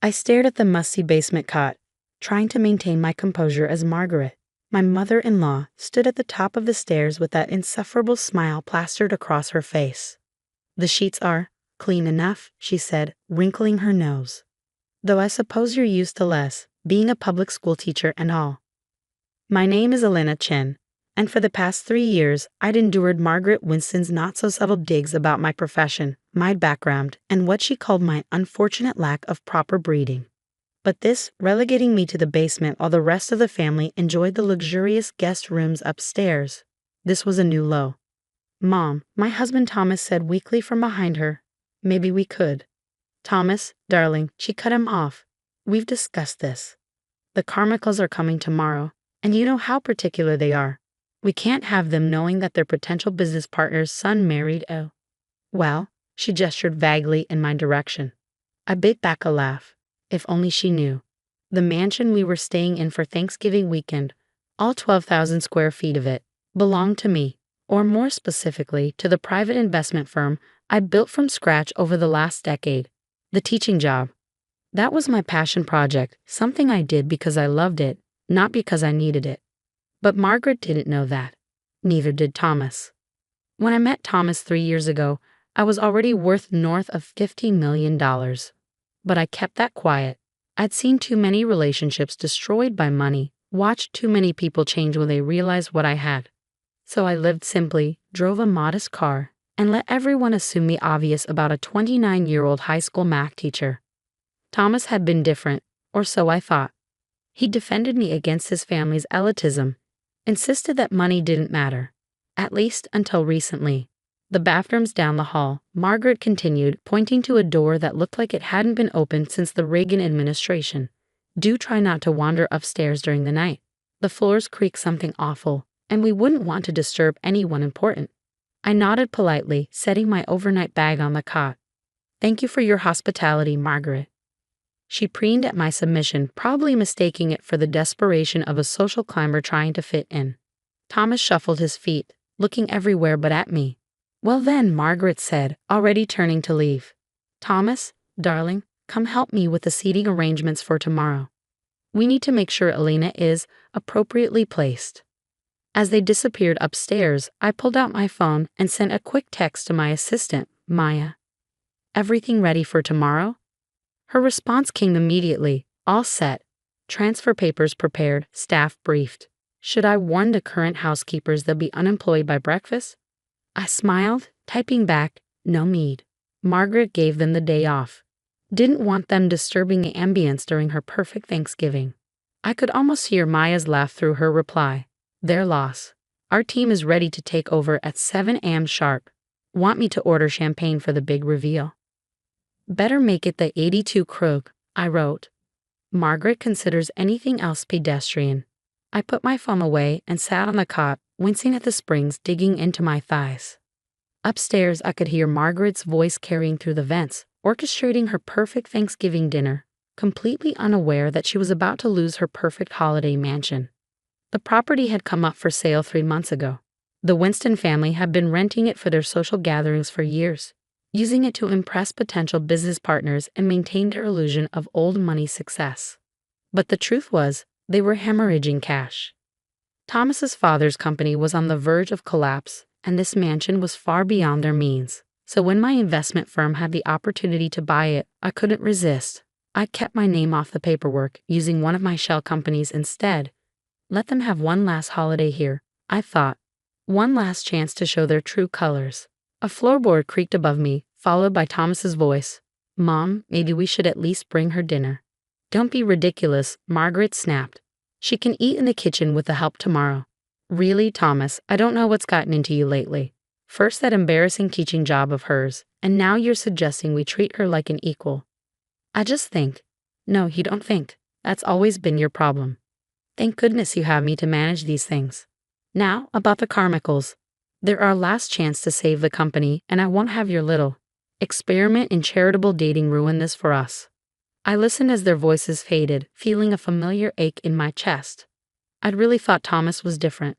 I stared at the musty basement cot, trying to maintain my composure as Margaret, my mother-in-law, stood at the top of the stairs with that insufferable smile plastered across her face. "The sheets are clean enough," she said, wrinkling her nose. "Though I suppose you're used to less, being a public school teacher and all." My name is Elena Chen, and for the past 3 years I'd endured Margaret Winston's not-so-subtle digs about my profession, my background, and what she called my unfortunate lack of proper breeding. But this, relegating me to the basement while the rest of the family enjoyed the luxurious guest rooms upstairs, this was a new low. "Mom," my husband Thomas said weakly from behind her, "maybe we could." "Thomas, darling," she cut him off. "We've discussed this. The Carmichaels are coming tomorrow, and you know how particular they are. We can't have them knowing that their potential business partner's son married a—" "Well," she gestured vaguely in my direction. I bit back a laugh. If only she knew. The mansion we were staying in for Thanksgiving weekend, all 12,000 square feet of it, belonged to me, or more specifically, to the private investment firm I built from scratch over the last decade, the teaching job. That was my passion project, something I did because I loved it, not because I needed it. But Margaret didn't know that. Neither did Thomas. When I met Thomas 3 years ago, I was already worth north of $50 million. But I kept that quiet. I'd seen too many relationships destroyed by money, watched too many people change when they realized what I had. So I lived simply, drove a modest car, and let everyone assume the obvious about a 29-year-old high school math teacher. Thomas had been different, or so I thought. He defended me against his family's elitism, insisted that money didn't matter, at least until recently. "The bathroom's down the hall," Margaret continued, pointing to a door that looked like it hadn't been opened since the Reagan administration. "Do try not to wander upstairs during the night. The floors creak something awful, and we wouldn't want to disturb anyone important." I nodded politely, setting my overnight bag on the cot. "Thank you for your hospitality, Margaret." She preened at my submission, probably mistaking it for the desperation of a social climber trying to fit in. Thomas shuffled his feet, looking everywhere but at me. "Well then," Margaret said, already turning to leave. "Thomas, darling, come help me with the seating arrangements for tomorrow. We need to make sure Elena is appropriately placed." As they disappeared upstairs, I pulled out my phone and sent a quick text to my assistant, Maya. "Everything ready for tomorrow?" Her response came immediately, "All set. Transfer papers prepared, staff briefed. Should I warn the current housekeepers they'll be unemployed by breakfast?" I smiled, typing back, "No need." Margaret gave them the day off. Didn't want them disturbing the ambience during her perfect Thanksgiving. I could almost hear Maya's laugh through her reply. "Their loss. Our team is ready to take over at 7 a.m. sharp. Want me to order champagne for the big reveal?" "Better make it the 82 Krug," I wrote. Margaret considers anything else pedestrian. I put my phone away and sat on the cot, wincing at the springs digging into my thighs. Upstairs, I could hear Margaret's voice carrying through the vents, orchestrating her perfect Thanksgiving dinner, completely unaware that she was about to lose her perfect holiday mansion. The property had come up for sale 3 months ago. The Winston family had been renting it for their social gatherings for years, using it to impress potential business partners and maintain their illusion of old money success. But the truth was, they were hemorrhaging cash. Thomas's father's company was on the verge of collapse, and this mansion was far beyond their means. So when my investment firm had the opportunity to buy it, I couldn't resist. I kept my name off the paperwork, using one of my shell companies instead. Let them have one last holiday here, I thought. One last chance to show their true colors. A floorboard creaked above me, followed by Thomas's voice. "Mom, maybe we should at least bring her dinner." "Don't be ridiculous," Margaret snapped. "She can eat in the kitchen with the help tomorrow." "Really, Thomas, I don't know what's gotten into you lately. First that embarrassing teaching job of hers, and now you're suggesting we treat her like an equal." "I just think." "No, you don't think. That's always been your problem. Thank goodness you have me to manage these things. Now, about the Carmichaels. They're our last chance to save the company, and I won't have your little experiment in charitable dating ruin this for us." I listened as their voices faded, feeling a familiar ache in my chest. I'd really thought Thomas was different.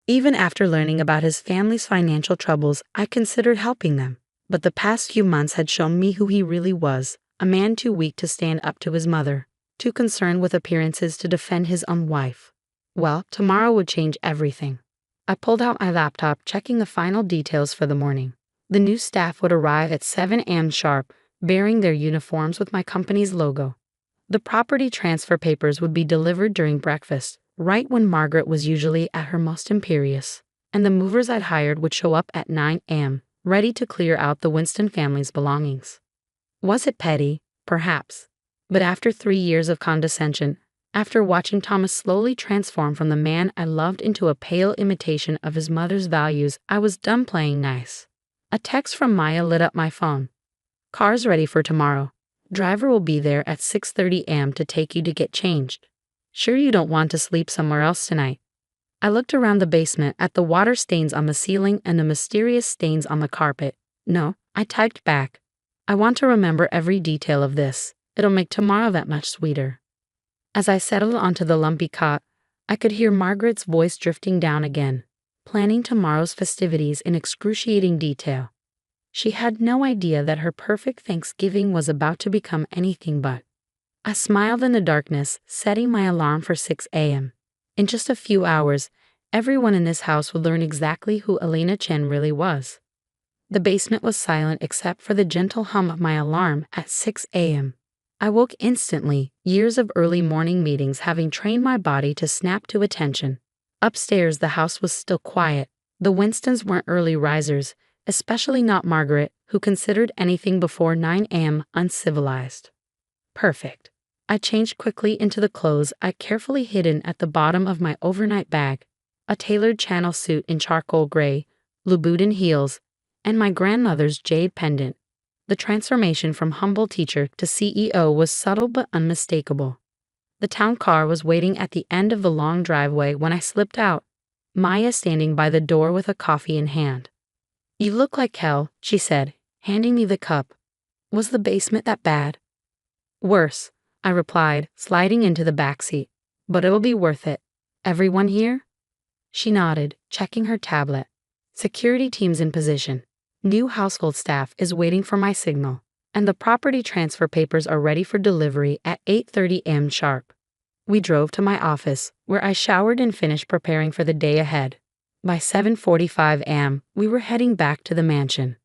Even after learning about his family's financial troubles, I considered helping them. But the past few months had shown me who he really was, a man too weak to stand up to his mother, too concerned with appearances to defend his own wife. Well, tomorrow would change everything. I pulled out my laptop, checking the final details for the morning. The new staff would arrive at 7 a.m. sharp, bearing their uniforms with my company's logo. The property transfer papers would be delivered during breakfast, right when Margaret was usually at her most imperious, and the movers I'd hired would show up at 9 a.m., ready to clear out the Winston family's belongings. Was it petty? Perhaps. But after 3 years of condescension, after watching Thomas slowly transform from the man I loved into a pale imitation of his mother's values, I was done playing nice. A text from Maya lit up my phone. "Car's ready for tomorrow. Driver will be there at 6:30 a.m. to take you to get changed. Sure you don't want to sleep somewhere else tonight?" I looked around the basement at the water stains on the ceiling and the mysterious stains on the carpet. "No," I typed back. "I want to remember every detail of this. It'll make tomorrow that much sweeter." As I settled onto the lumpy cot, I could hear Margaret's voice drifting down again, planning tomorrow's festivities in excruciating detail. She had no idea that her perfect Thanksgiving was about to become anything but. I smiled in the darkness, setting my alarm for 6 a.m. In just a few hours, everyone in this house would learn exactly who Elena Chen really was. The basement was silent except for the gentle hum of my alarm at 6 a.m. I woke instantly, years of early morning meetings having trained my body to snap to attention. Upstairs, the house was still quiet. The Winstons weren't early risers, especially not Margaret, who considered anything before 9 a.m. uncivilized. Perfect. I changed quickly into the clothes I'd carefully hidden at the bottom of my overnight bag, a tailored Channel suit in charcoal gray, Louboutin heels, and my grandmother's jade pendant. The transformation from humble teacher to CEO was subtle but unmistakable. The town car was waiting at the end of the long driveway when I slipped out, Maya standing by the door with a coffee in hand. "You look like hell," she said, handing me the cup. "Was the basement that bad?" "Worse," I replied, sliding into the backseat. "But it'll be worth it. Everyone here?" She nodded, checking her tablet. "Security team's in position. New household staff is waiting for my signal, and the property transfer papers are ready for delivery at 8:30 a.m. sharp." We drove to my office, where I showered and finished preparing for the day ahead. By 7:45 a.m., we were heading back to the mansion.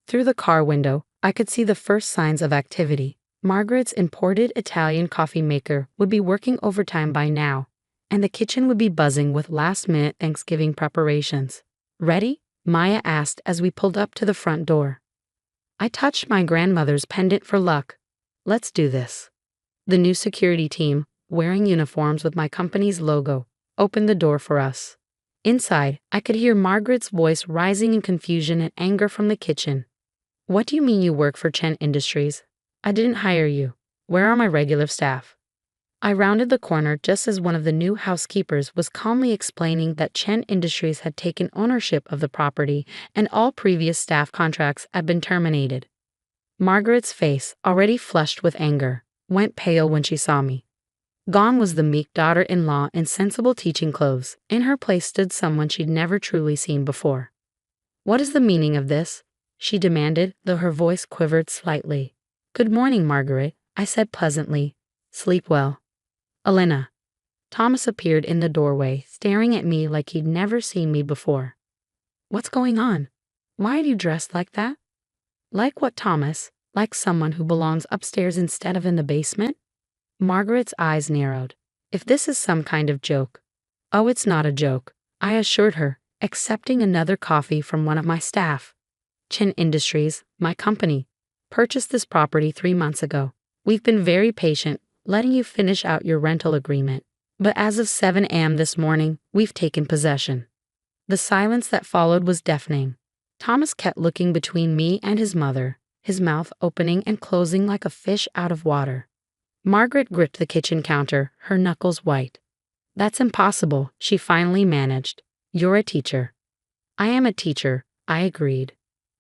Through the car window, I could see the first signs of activity. Margaret's imported Italian coffee maker would be working overtime by now, and the kitchen would be buzzing with last-minute Thanksgiving preparations. "Ready?" Maya asked as we pulled up to the front door. I touched my grandmother's pendant for luck. "Let's do this." The new security team, wearing uniforms with my company's logo, opened the door for us. Inside, I could hear Margaret's voice rising in confusion and anger from the kitchen. "What do you mean you work for Chen Industries? I didn't hire you. Where are my regular staff?" I rounded the corner just as one of the new housekeepers was calmly explaining that Chen Industries had taken ownership of the property and all previous staff contracts had been terminated. Margaret's face, already flushed with anger, went pale when she saw me. Gone was the meek daughter-in-law in sensible teaching clothes. In her place stood someone she'd never truly seen before. "What is the meaning of this?" she demanded, though her voice quivered slightly. "Good morning, Margaret," I said pleasantly. "Sleep well." "Elena." Thomas appeared in the doorway, staring at me like he'd never seen me before. "What's going on? Why are you dressed like that?" "Like what, Thomas? Like someone who belongs upstairs instead of in the basement?" Margaret's eyes narrowed. "If this is some kind of joke." "Oh, it's not a joke," I assured her, accepting another coffee from one of my staff. "Chen Industries, my company, purchased this property 3 months ago. We've been very patient, letting you finish out your rental agreement. But as of 7 a.m. this morning, we've taken possession." The silence that followed was deafening. Thomas kept looking between me and his mother, his mouth opening and closing like a fish out of water. Margaret gripped the kitchen counter, her knuckles white. "That's impossible," she finally managed. "You're a teacher." "I am a teacher," I agreed.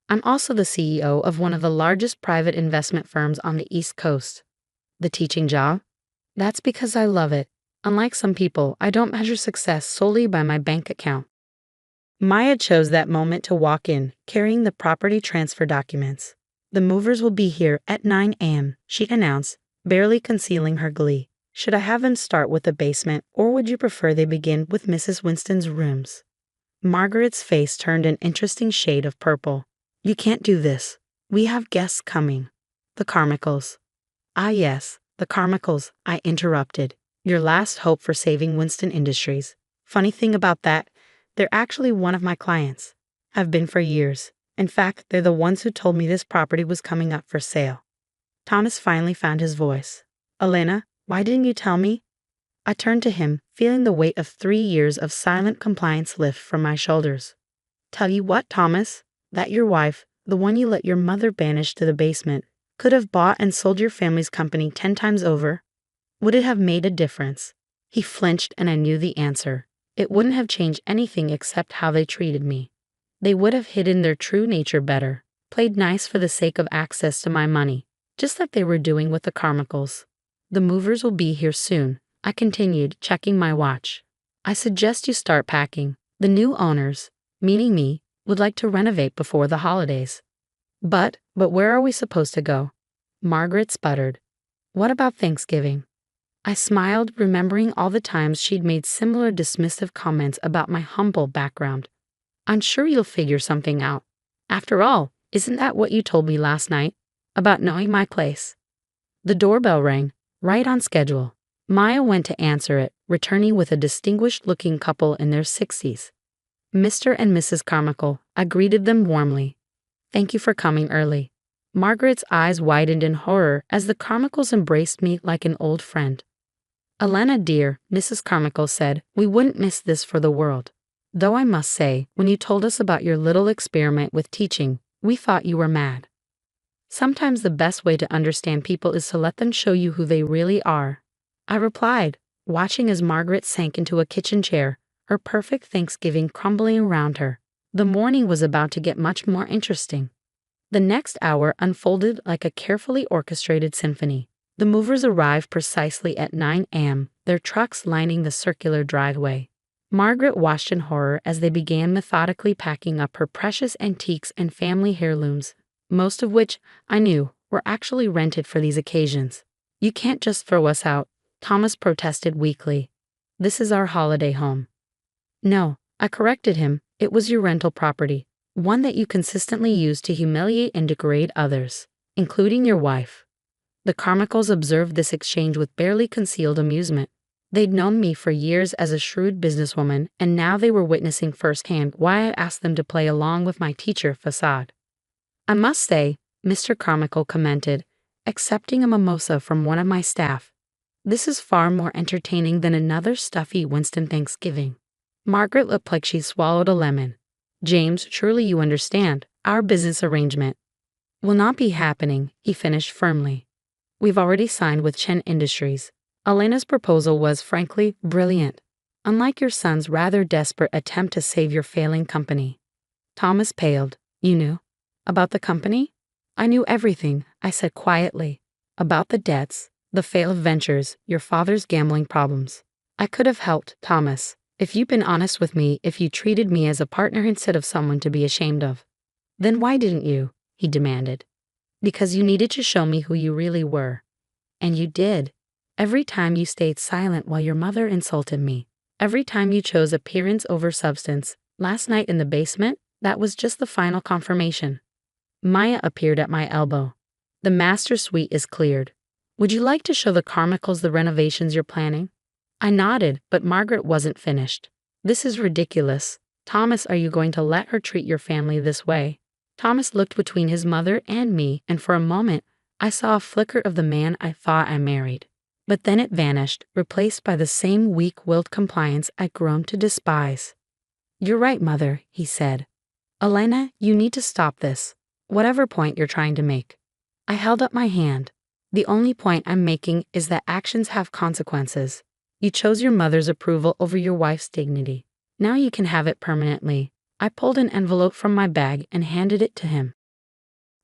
"I'm also the CEO of one of the largest private investment firms on the East Coast." "The teaching job?" "That's because I love it. Unlike some people, I don't measure success solely by my bank account." Maya chose that moment to walk in, carrying the property transfer documents. The movers will be here at 9 a.m., she announced, barely concealing her glee. Should I have them start with the basement, or would you prefer they begin with Mrs. Winston's rooms? Margaret's face turned an interesting shade of purple. You can't do this. We have guests coming. The Carmichaels. Ah yes, the Carmichaels, I interrupted. Your last hope for saving Winston Industries. Funny thing about that, they're actually one of my clients. Have been for years. In fact, they're the ones who told me this property was coming up for sale. Thomas finally found his voice. Elena, why didn't you tell me? I turned to him, feeling the weight of 3 years of silent compliance lift from my shoulders. Tell you what, Thomas, that your wife, the one you let your mother banish to the basement, could have bought and sold your family's company 10 times over? Would it have made a difference? He flinched and I knew the answer. It wouldn't have changed anything except how they treated me. They would have hidden their true nature better, played nice for the sake of access to my money, just like they were doing with the Carmichaels. The movers will be here soon, I continued, checking my watch. I suggest you start packing. The new owners, meaning me, would like to renovate before the holidays. But where are we supposed to go? Margaret sputtered. What about Thanksgiving? I smiled, remembering all the times she'd made similar dismissive comments about my humble background. I'm sure you'll figure something out. After all, isn't that what you told me last night? About knowing my place? The doorbell rang, right on schedule. Maya went to answer it, returning with a distinguished-looking couple in their 60s. Mr. and Mrs. Carmichael, I greeted them warmly. Thank you for coming early. Margaret's eyes widened in horror as the Carmichaels embraced me like an old friend. Elena dear, Mrs. Carmichael said, we wouldn't miss this for the world. Though I must say, when you told us about your little experiment with teaching, we thought you were mad. Sometimes the best way to understand people is to let them show you who they really are, I replied, watching as Margaret sank into a kitchen chair, her perfect Thanksgiving crumbling around her. The morning was about to get much more interesting. The next hour unfolded like a carefully orchestrated symphony. The movers arrived precisely at 9 a.m., their trucks lining the circular driveway. Margaret watched in horror as they began methodically packing up her precious antiques and family heirlooms, most of which, I knew, were actually rented for these occasions. You can't just throw us out, Thomas protested weakly. This is our holiday home. No, I corrected him, it was your rental property, one that you consistently use to humiliate and degrade others, including your wife. The Carmichaels observed this exchange with barely concealed amusement. They'd known me for years as a shrewd businesswoman, and now they were witnessing firsthand why I asked them to play along with my teacher facade. I must say, Mr. Carmichael commented, accepting a mimosa from one of my staff. This is far more entertaining than another stuffy Winston Thanksgiving. Margaret looked like she swallowed a lemon. James, surely you understand, our business arrangement will not be happening, he finished firmly. We've already signed with Chen Industries. Elena's proposal was, frankly, brilliant, unlike your son's rather desperate attempt to save your failing company. Thomas paled. You knew? About the company? I knew everything, I said quietly. About the debts, the failed ventures, your father's gambling problems. I could have helped, Thomas, if you'd been honest with me, if you treated me as a partner instead of someone to be ashamed of. Then why didn't you? He demanded. Because you needed to show me who you really were. And you did. Every time you stayed silent while your mother insulted me. Every time you chose appearance over substance. Last night in the basement, that was just the final confirmation. Maya appeared at my elbow. The master suite is cleared. Would you like to show the Carmichaels the renovations you're planning? I nodded, but Margaret wasn't finished. This is ridiculous. Thomas, are you going to let her treat your family this way? Thomas looked between his mother and me, and for a moment, I saw a flicker of the man I thought I married. But then it vanished, replaced by the same weak-willed compliance I'd grown to despise. You're right, Mother, he said. Elena, you need to stop this, whatever point you're trying to make. I held up my hand. The only point I'm making is that actions have consequences. You chose your mother's approval over your wife's dignity. Now you can have it permanently. I pulled an envelope from my bag and handed it to him.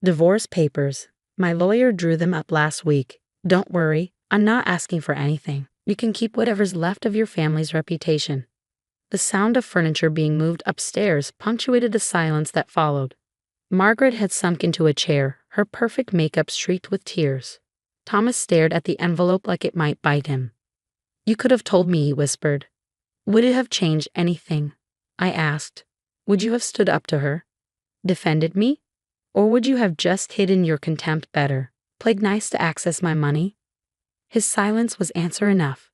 Divorce papers. My lawyer drew them up last week. Don't worry, I'm not asking for anything. You can keep whatever's left of your family's reputation. The sound of furniture being moved upstairs punctuated the silence that followed. Margaret had sunk into a chair, her perfect makeup streaked with tears. Thomas stared at the envelope like it might bite him. "You could have told me," he whispered. "Would it have changed anything?" I asked. "Would you have stood up to her? Defended me? Or would you have just hidden your contempt better, played nice to access my money?" His silence was answer enough.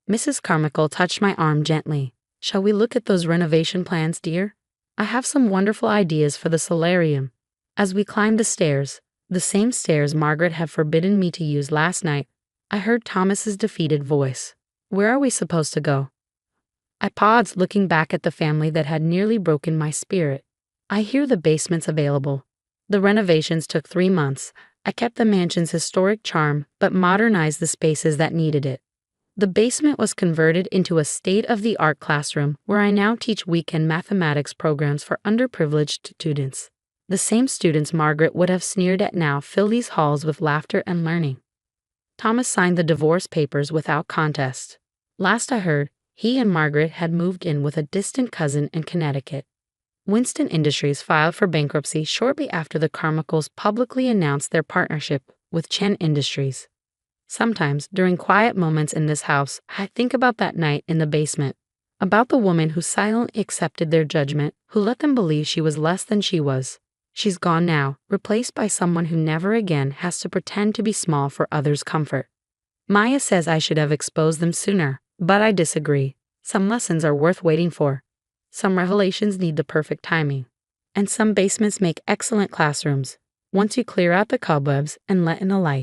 Mrs. Carmichael touched my arm gently. "Shall we look at those renovation plans, dear? I have some wonderful ideas for the solarium." As we climbed the stairs, the same stairs Margaret had forbidden me to use last night, I heard Thomas's defeated voice. "Where are we supposed to go?" I paused, looking back at the family that had nearly broken my spirit. "I hear the basement's available. The renovations took 3 months. I kept the mansion's historic charm, but modernized the spaces that needed it. The basement was converted into a state-of-the-art classroom where I now teach weekend mathematics programs for underprivileged students. The same students Margaret would have sneered at now fill these halls with laughter and learning." Thomas signed the divorce papers without contest. Last I heard, he and Margaret had moved in with a distant cousin in Connecticut. Winston Industries filed for bankruptcy shortly after the Carmichaels publicly announced their partnership with Chen Industries. Sometimes, during quiet moments in this house, I think about that night in the basement, about the woman who silently accepted their judgment, who let them believe she was less than she was. She's gone now, replaced by someone who never again has to pretend to be small for others' comfort. Maya says I should have exposed them sooner, but I disagree. Some lessons are worth waiting for. Some revelations need the perfect timing. And some basements make excellent classrooms, once you clear out the cobwebs and let in a light.